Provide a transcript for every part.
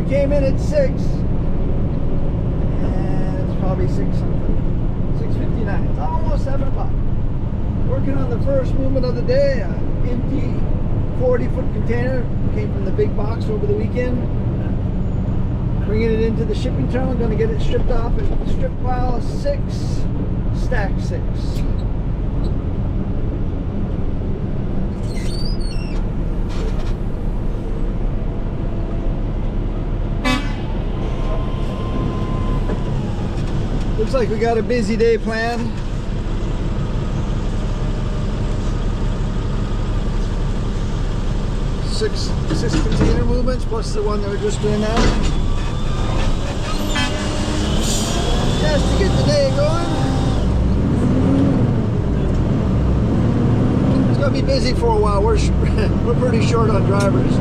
Came in at 6, and it's probably 6 something, 6:59. It's almost 7 o'clock. Working on the first movement of the day, an empty 40-foot container. Came from the big box over the weekend. Bringing it into the shipping terminal. Going to get it stripped off at strip pile 6, stack 6. Looks like we got a busy day planned. Six container movements plus the one that we're just doing now. Just to get the day going. It's gonna be busy for a while. We're pretty short on drivers.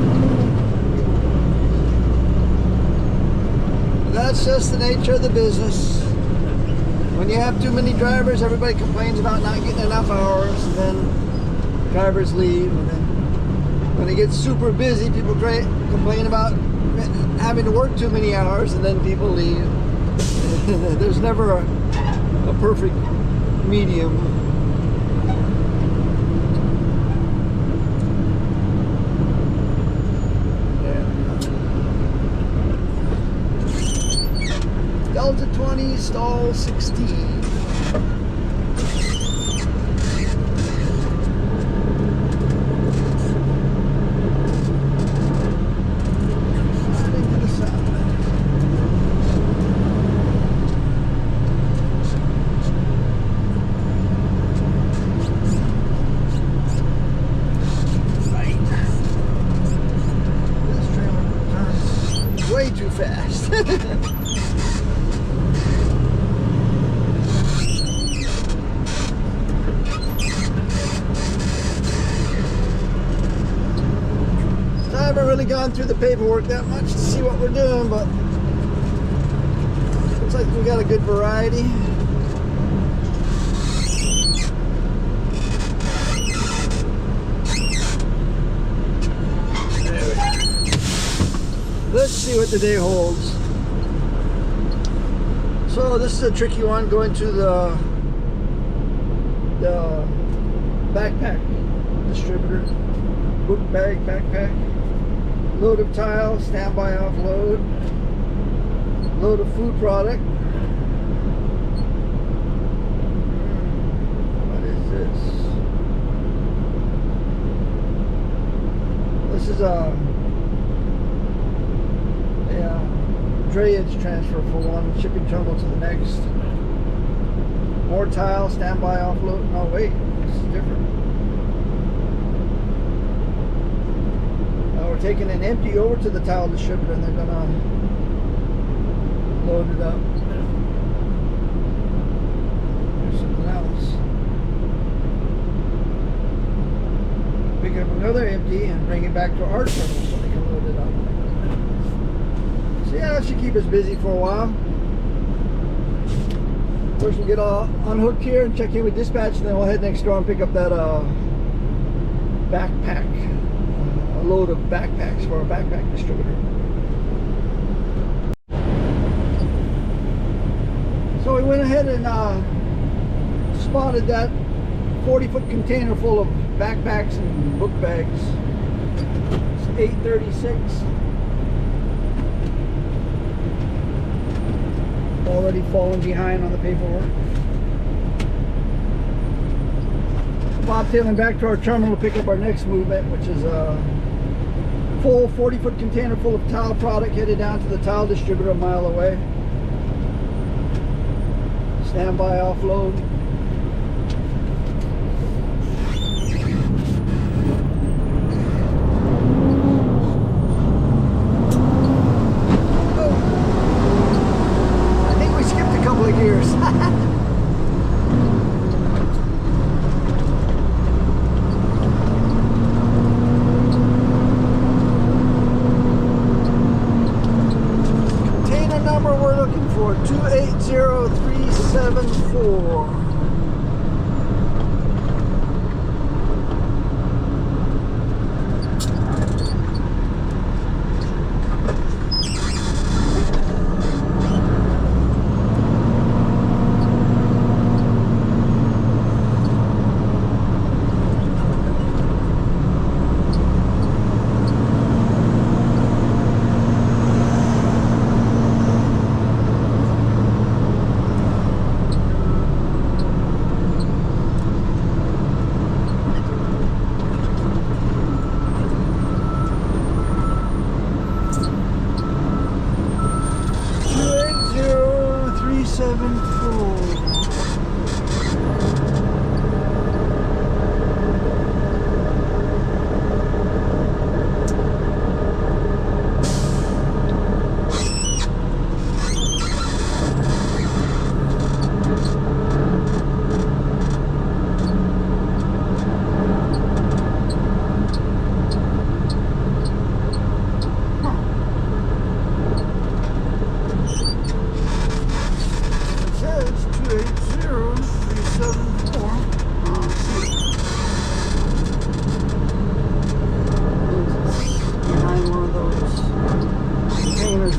That's just the nature of the business. When you have too many drivers, everybody complains about not getting enough hours, and then drivers leave, and then when it gets super busy, people complain about having to work too many hours, and then people leave. There's never a perfect medium. Delta 20, stall 16. This trailer turns way too fast. I haven't really gone through the paperwork that much to see what we're doing, but looks like we got a good variety. Let's see what the day holds. So this is a tricky one, going to the backpack distributor, book bag backpack. Load of tile, standby offload, load of food product. What is this? This is a drayage transfer from one shipping terminal to the next. More tile, standby offload. No, wait, this is different. We're taking an empty over to the tile distributor, and they're gonna load it up. There's something else. Pick up another empty and bring it back to our terminal so they can load it up. So yeah, that should keep us busy for a while. First we'll get all unhooked here and check in with dispatch, and then we'll head next door and pick up that backpack. A load of backpacks for a backpack distributor. So we went ahead and spotted that 40-foot container full of backpacks and book bags. It's 8:36. Already falling behind on the paperwork. bobtailing back to our terminal to pick up our next movement, which is a full 40-foot container full of tile product headed down to the tile distributor a mile away. Standby offload. Oh. I think we skipped a couple of gears. We're looking for 280374.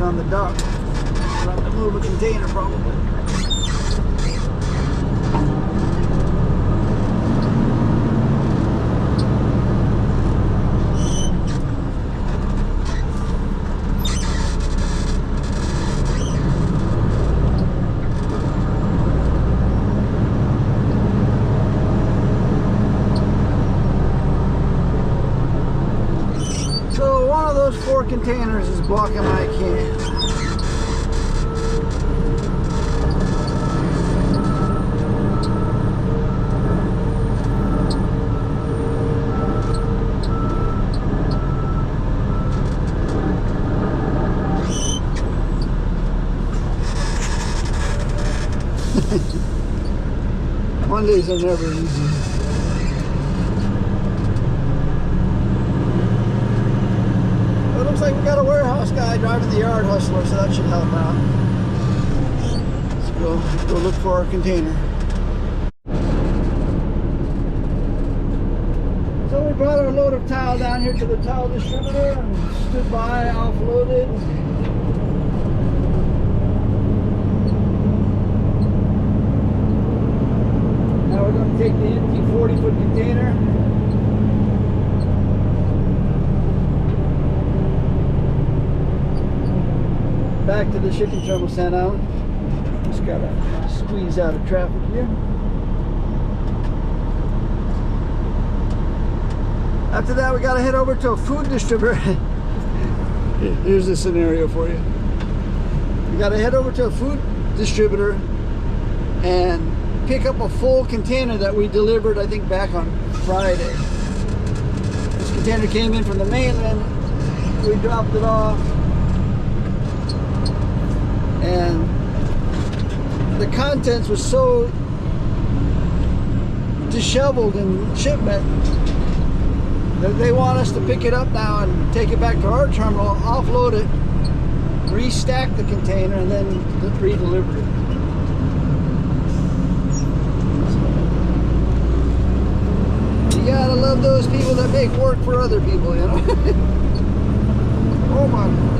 On the dock. We'll have to move a container probably. So one of those 4 containers is blocking my can. Mondays are never easy. It looks like we got a warehouse guy driving the yard hustler, so that should help out. Let's go look for our container. So we brought our load of tile down here to the tile distributor and stood by, offloaded. Now we're going to take the empty 40-foot container. Back to the shipping terminal, San Allen. Just gotta squeeze out of traffic here. After that, we gotta head over to a food distributor. Here's the scenario for you. We gotta head over to a food distributor and pick up a full container that we delivered, I think, back on Friday. This container came in from the mainland. We dropped it off. And the contents was so disheveled in shipment that they want us to pick it up now and take it back to our terminal, offload it, restack the container, and then re-deliver it. You gotta love those people that make work for other people, you know? Oh my God.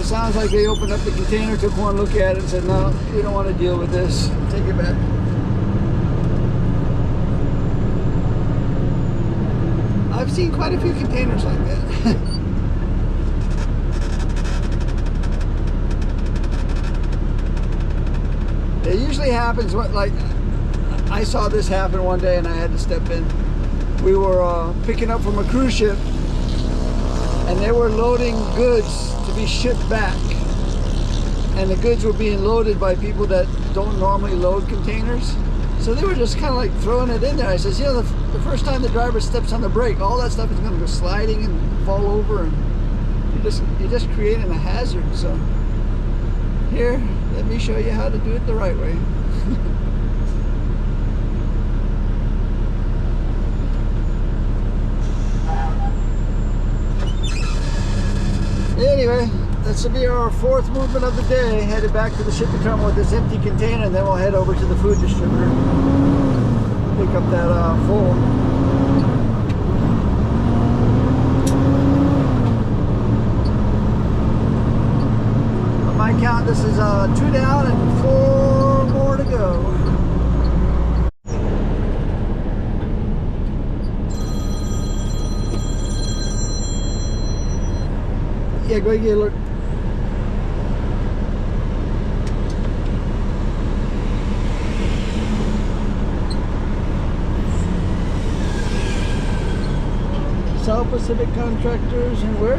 Sounds like they opened up the container, took one look at it and said, no, we don't want to deal with this. Take it back. seen quite a few containers like that. It usually happens when, like, I saw this happen one day and I had to step in. We were picking up from a cruise ship and they were loading goods to be shipped back. And the goods were being loaded by people that don't normally load containers. So they were just kind of like throwing it in there. I says, you know, the first time the driver steps on the brake, all that stuff is going to go sliding and fall over, and you're just creating a hazard. So here, let me show you how to do it the right way. Anyway, this will be our fourth movement of the day, headed back to the shipping terminal with this empty container, and then we'll head over to the food distributor, pick up that full. On my count, this is 2 down and 4 more to go. Yeah, go get a look. South Pacific Contractors, and where?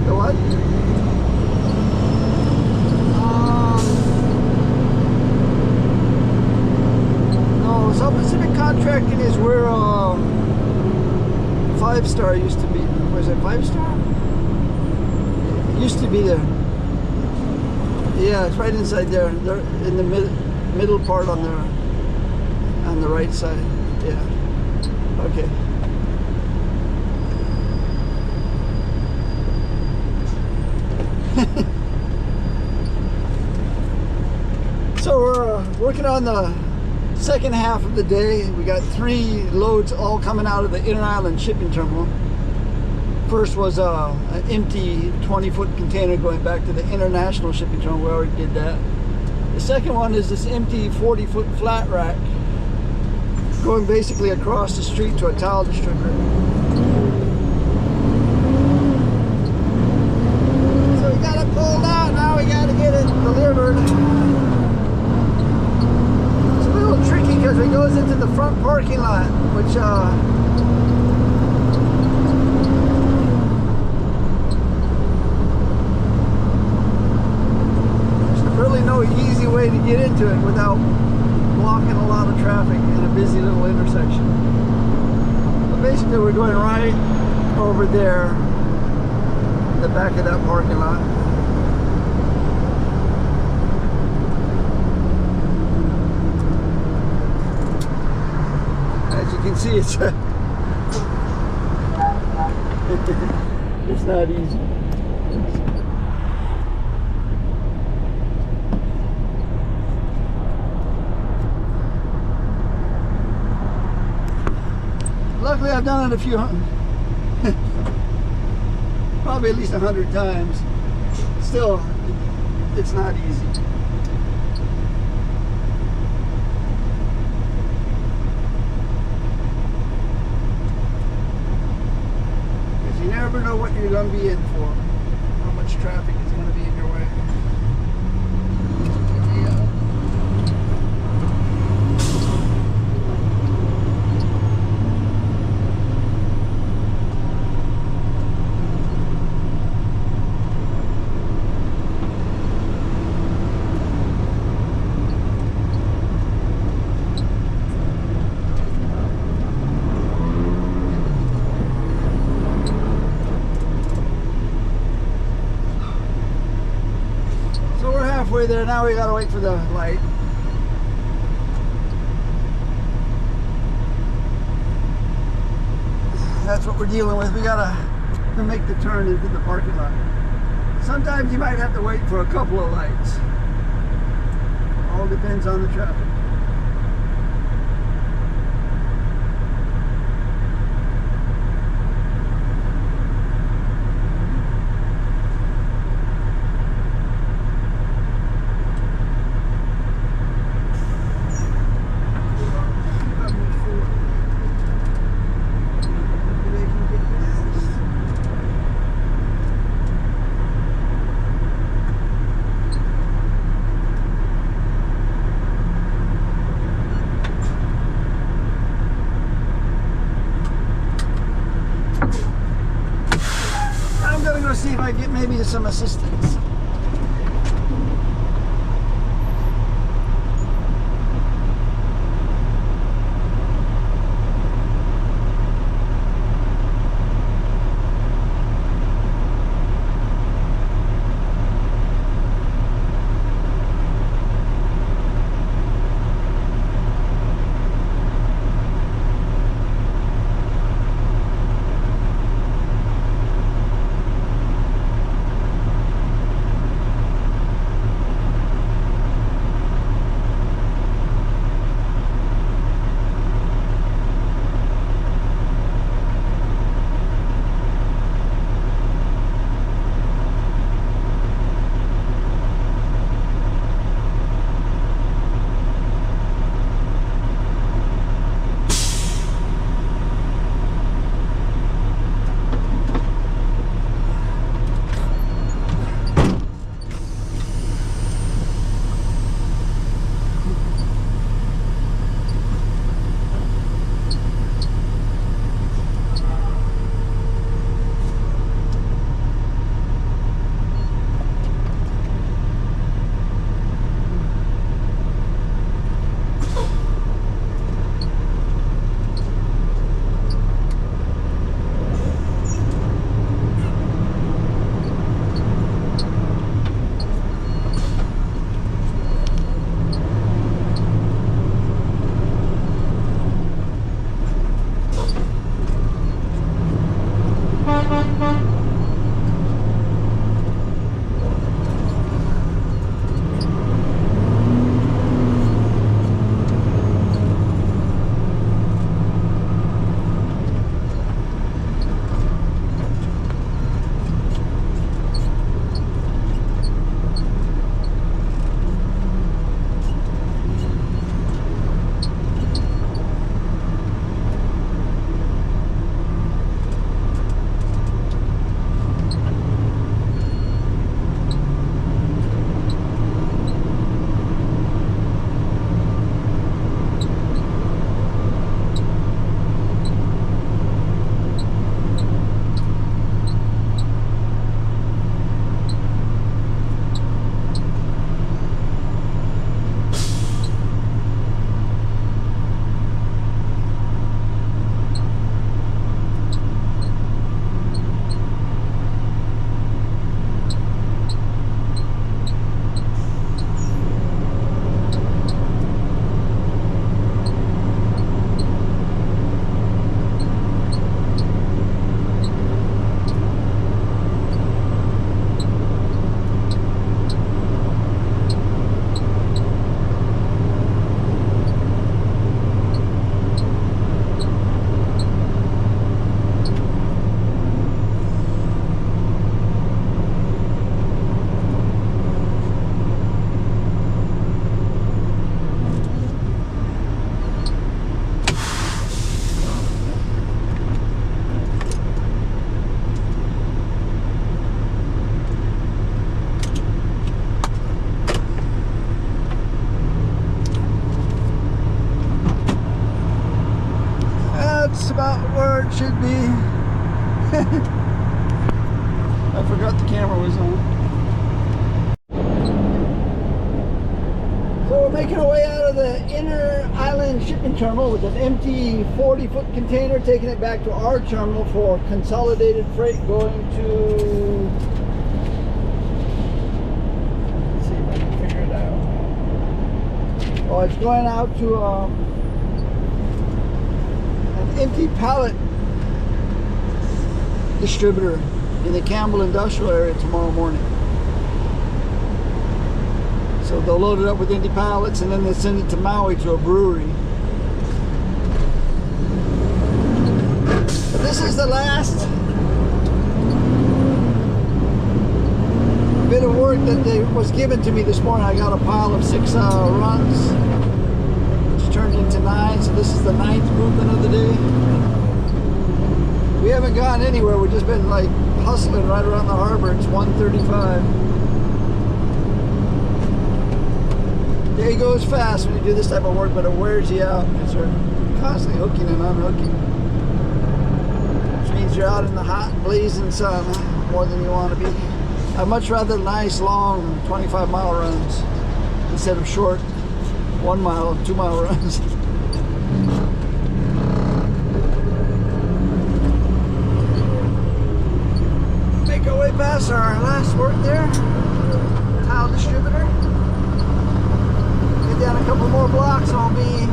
The what? No, South Pacific Contracting is where 5-star used to be. Was it 5-star? It used to be there. Yeah, it's right inside there. They're in the middle part on the right side. Yeah. Okay. So we're working on the second half of the day. We got 3 loads all coming out of the Inter Island shipping terminal. First was an empty 20-foot container going back to the international shipping terminal. We already did that. The second one is this empty 40-foot flat rack going basically across the street to a tile distributor. So we got it pulled out, now we got to get it delivered. It's a little tricky because it goes into the front parking lot, which really no easy way to get into it without blocking a lot of traffic in a busy little intersection. But basically we're going right over there in the back of that parking lot. As you can see, it's not easy. Luckily, I've done it a few, probably at least 100 times. Still, it's not easy. Because you never know what you're going to be in for, how much traffic is going to be in your way. Halfway there, now we gotta wait for the light. That's what we're dealing with. We gotta make the turn into the parking lot. Sometimes you might have to wait for a couple of lights. All depends on the traffic. might get maybe some assistance. About where it should be. I forgot the camera was on. So we're making our way out of the inner island shipping terminal with an empty 40-foot container, taking it back to our terminal for consolidated freight going to... Let's see if I can figure it out. Oh, it's going out to empty pallet distributor in the Campbell industrial area tomorrow morning. So they'll load it up with empty pallets and then they'll send it to Maui to a brewery. But this is the last bit of work that was given to me this morning. I got a pile of 6 runs, which turned into 9, so this is the 9th movement of the day. We haven't gone anywhere, we've just been like hustling right around the harbor. It's 1:35. Day goes fast when you do this type of work, but it wears you out because you're constantly hooking and unhooking. Which means because you're out in the hot, blazing sun more than you want to be. I'd much rather nice, long 25-mile runs instead of short 1 mile, 2 mile runs. Make our way past our last work there, tile distributor. Get down a couple more blocks and I'll be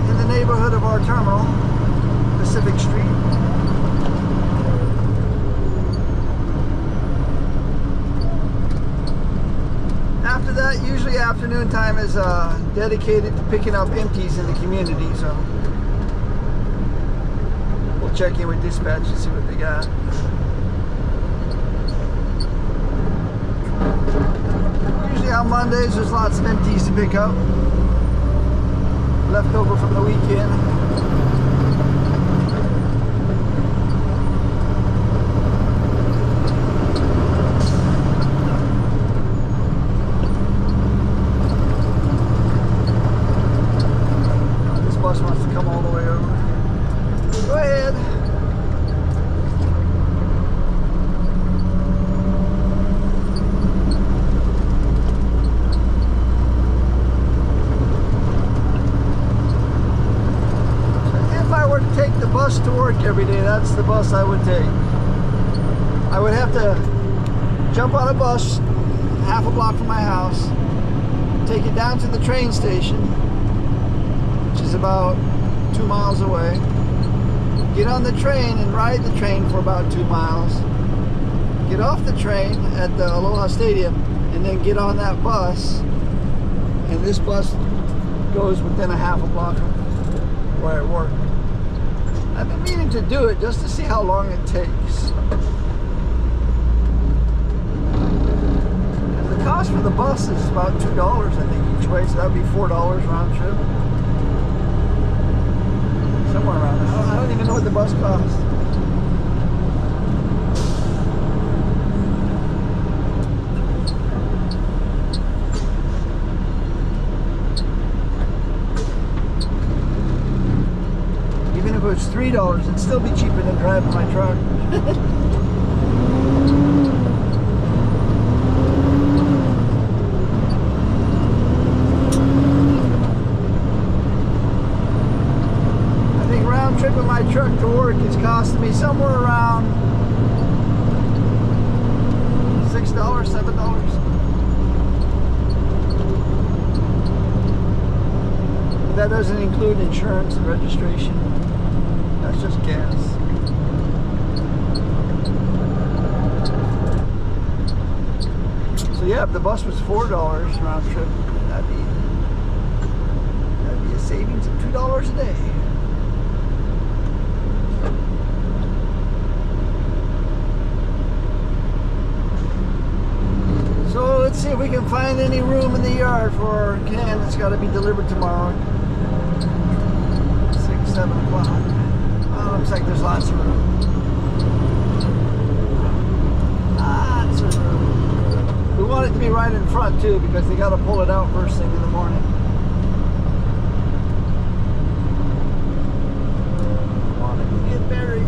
in the neighborhood of our terminal, Pacific Street. After that, usually afternoon time is dedicated to picking up empties in the community, so we'll check in with dispatch and see what they got. Usually on Mondays there's lots of empties to pick up, left over from the weekend. Wants to come all the way over. Go ahead. If I were to take the bus to work every day, that's the bus I would take. I would have to jump on a bus half a block from my house, take it down to the train station, is about 2 miles away, get on the train and ride the train for about 2 miles, get off the train at the Aloha Stadium, and then get on that bus, and this bus goes within a half a block of where I work. I've been meaning to do it just to see how long it takes. The cost for the bus is about $2 I think each way, so that would be $4 round trip. Somewhere around there. I don't even know what the bus costs. Even if it was $3, it'd still be cheaper than driving my truck. Trip of my truck to work is costing me somewhere around $6, $7. That doesn't include insurance and registration. That's just gas. So yeah, if the bus was $4 round trip, that'd be a savings of $2 a day. So let's see if we can find any room in the yard for our can that's got to be delivered tomorrow. 6, 7 o'clock. Oh, looks like there's lots of room. Lots of room. We want it to be right in front too, because they got to pull it out first thing in the morning. Want it to get buried.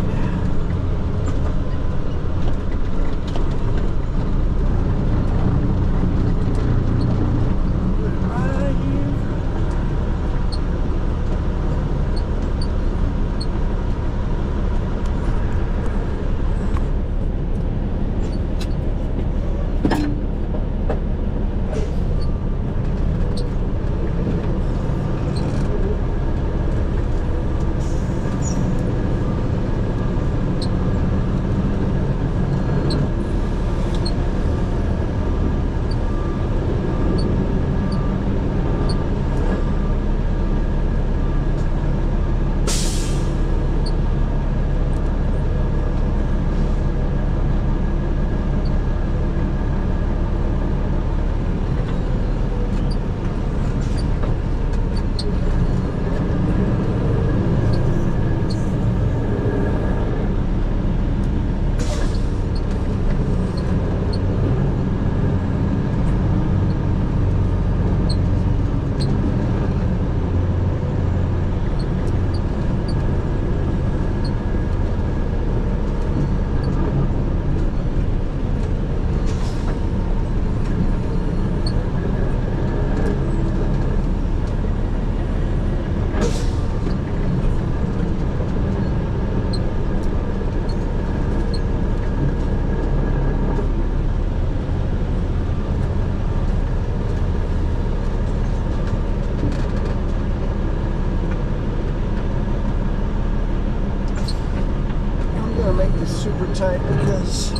tight because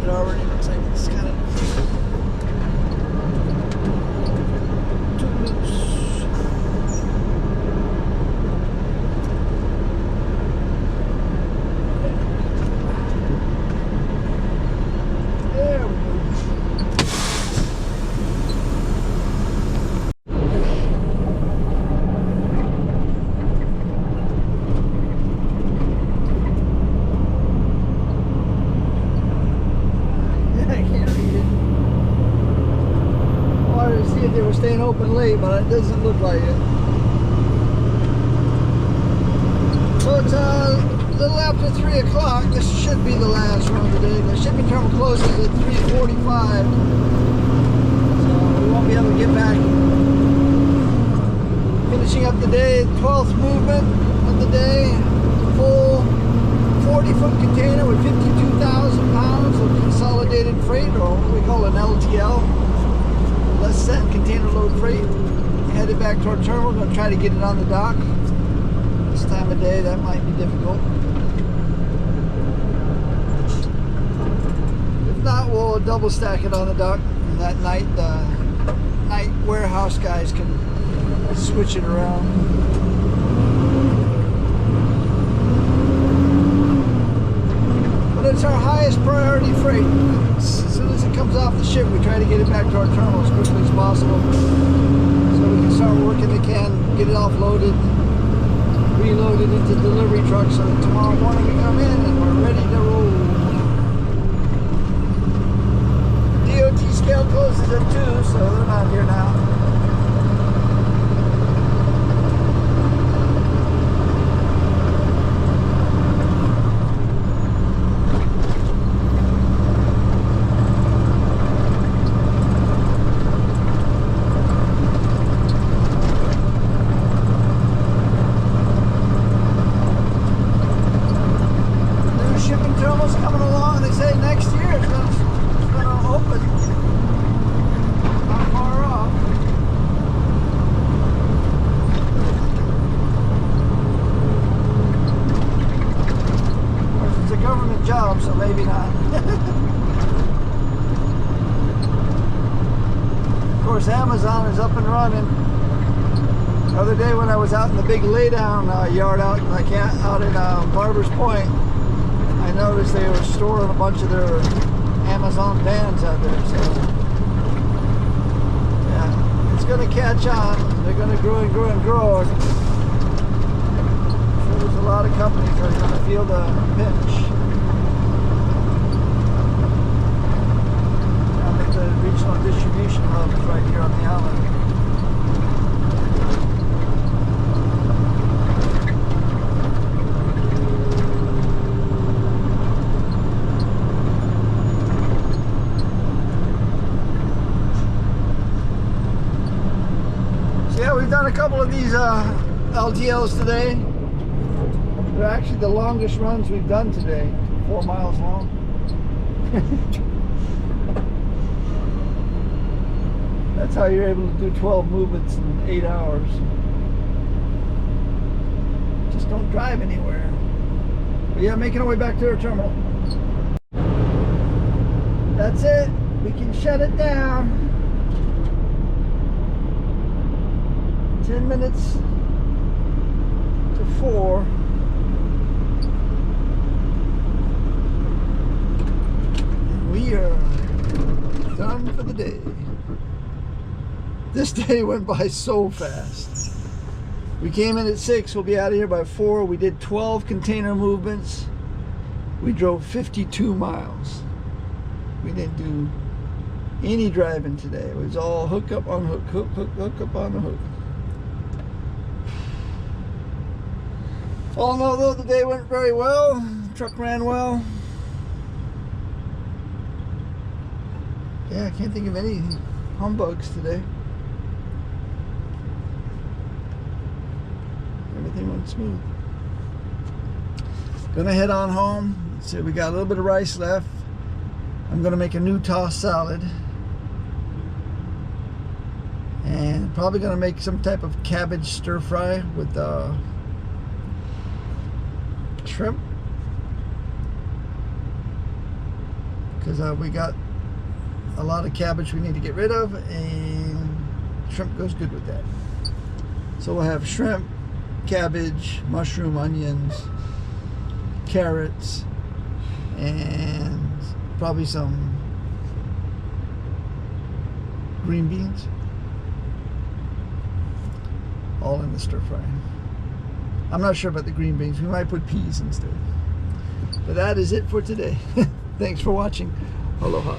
it already looks like it's kind of too loose. There we go. They were staying open late, but it doesn't look like it. So it's a little after 3 o'clock. This should be the last run of the day. The shipping terminal closes at 3:45, so we won't be able to get back. Finishing up the day, 12th movement of the day. Full 40-foot container with 52,000 pounds of consolidated freight, or what we call an LTL. Less than container load freight. Headed back to our terminal. Going to try to get it on the dock. This time of day, that might be difficult. If not, we'll double stack it on the dock. And that night, the night warehouse guys can switch it around. But it's our highest priority freight. As soon as it comes off the ship, we try to get it back to our terminal as quickly as possible so we can start working the can, get it offloaded, reloaded into delivery trucks so that tomorrow morning we come in and we're ready to roll. DOT scale closes at 2, so they're not here now. Coming along, they say next year it's going to open. Not far off. Of course, it's a government job, so maybe not. Of course, Amazon is up and running. The other day when I was out in the big laydown yard out in Barbers Point, I noticed they were storing a bunch of their Amazon vans out there, so yeah, it's going to catch on. They're going to grow and grow and grow. I'm sure there's a lot of companies that are going to feel the pinch. I think the regional distribution hub is right here on the island. We've done a couple of these LTLs today. They're actually the longest runs we've done today, 4 miles long. That's how you're able to do 12 movements in 8 hours. Just don't drive anywhere. But yeah, making our way back to our terminal. That's it. We can shut it down. 10 minutes to 4. And we are done for the day. This day went by so fast. We came in at 6, we'll be out of here by 4. We did 12 container movements. We drove 52 miles. We didn't do any driving today. It was all hook up, unhook, hook, hook, hook up, on the hook. All in all, though, the day went very well. The truck ran well. Yeah, I can't think of any humbugs today. Everything went smooth. Gonna head on home. So we got a little bit of rice left. I'm gonna make a new tossed salad. And probably gonna make some type of cabbage stir fry with shrimp, because we got a lot of cabbage we need to get rid of, and shrimp goes good with that. So we'll have shrimp, cabbage, mushroom, onions, carrots, and probably some green beans, all in the stir fry. I'm not sure about the green beans. We might put peas instead. But that is it for today. Thanks for watching. Aloha.